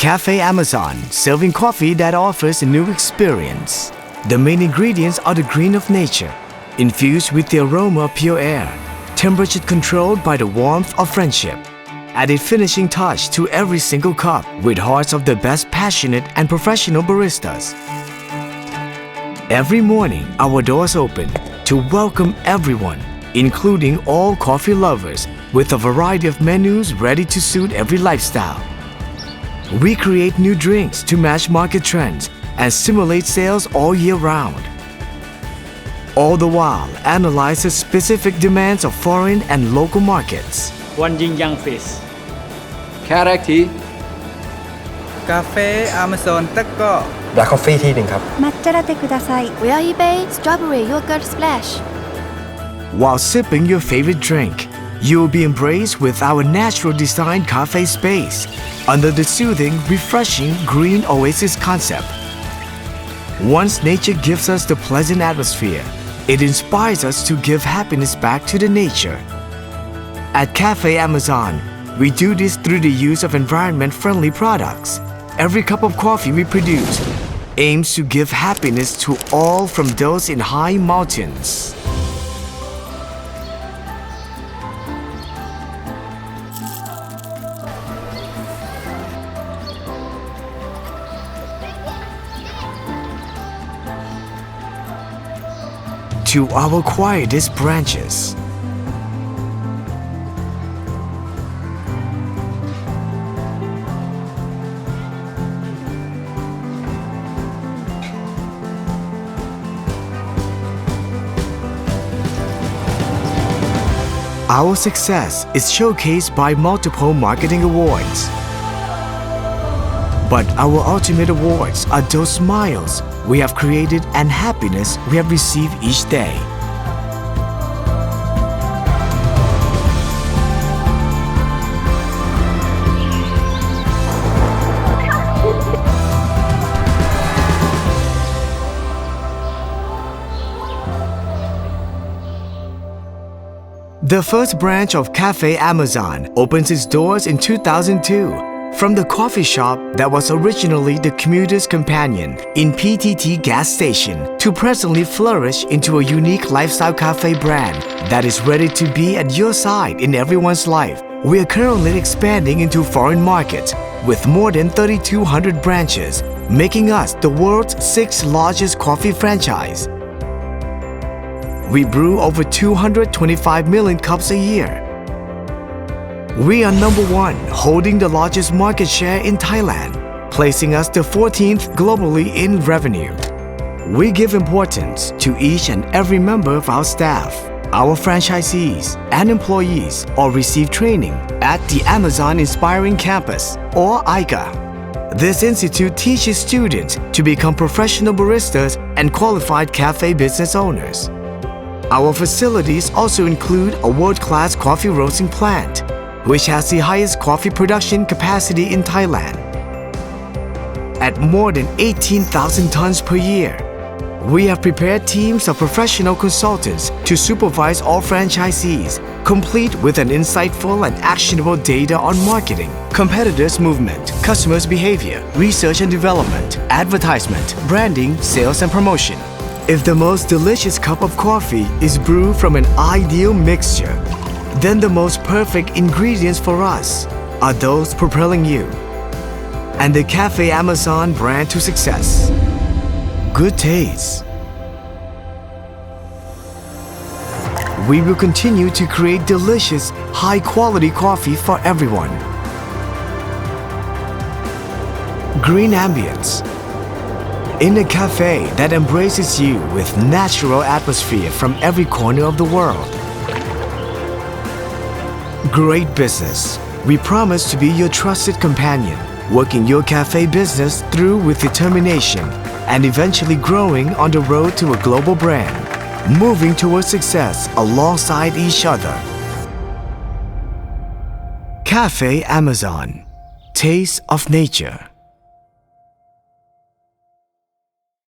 Cafe Amazon, serving coffee that offers a new experience. The main ingredients are the green of nature, infused with the aroma of pure air, temperature controlled by the warmth of friendship. Added finishing touch to every single cup with hearts of the best passionate and professional baristas. Every morning, our doors open to welcome everyone, including all coffee lovers, with a variety of menus ready to suit every lifestyle. We create new drinks to match market trends and stimulate sales all year round. All the while, analyze the specific demands of foreign and local markets. One Yin Yang Fish แค่แรกที กาแฟ Amazon ตะกอ Black Coffee ที่หนึ่งครับ 抹茶ラテください Where bay strawberry yogurt splash While sipping your favorite drink, you will be embraced with our natural design cafe space under the soothing, refreshing green oasis concept. Once nature gives us the pleasant atmosphere, it inspires us to give happiness back to the nature. At Cafe Amazon, we do this through the use of environment-friendly products. Every cup of coffee we produce aims to give happiness to all from those in high mountains. To our quietest branches. Our success is showcased by multiple marketing awards. But our ultimate awards are those smiles we have created and happiness we have received each day. The first branch of Cafe Amazon opens its doors in 2002. From the coffee shop that was originally the commuter's companion in PTT gas station to presently flourish into a unique lifestyle cafe brand that is ready to be at your side in everyone's life. We are currently expanding into foreign markets with more than 3,200 branches, making us the world's 6th largest coffee franchise. We brew over 225 million cups a year. We are number one, holding the largest market share in Thailand, placing us the 14th globally in revenue. We give importance to each and every member of our staff. Our franchisees and employees all receive training at the Amazon Inspiring Campus, or ICA. This institute teaches students to become professional baristas and qualified cafe business owners. Our facilities also include a world-class coffee roasting plant, which has the highest coffee production capacity in Thailand. At more than 18,000 tons per year, we have prepared teams of professional consultants to supervise all franchisees, complete with an insightful and actionable data on marketing, competitors' movement, customers' behavior, research and development, advertisement, branding, sales and promotion. If the most delicious cup of coffee is brewed from an ideal mixture, then the most perfect ingredients for us are those propelling you and the Cafe Amazon brand to success. Good taste. We will continue to create delicious, high-quality coffee for everyone. Green ambience. In a cafe that embraces you with natural atmosphere from every corner of the world. Great business. We promise to be your trusted companion, working your cafe business through with determination and eventually growing on the road to a global brand, moving towards success alongside each other. Cafe Amazon. Taste of Nature.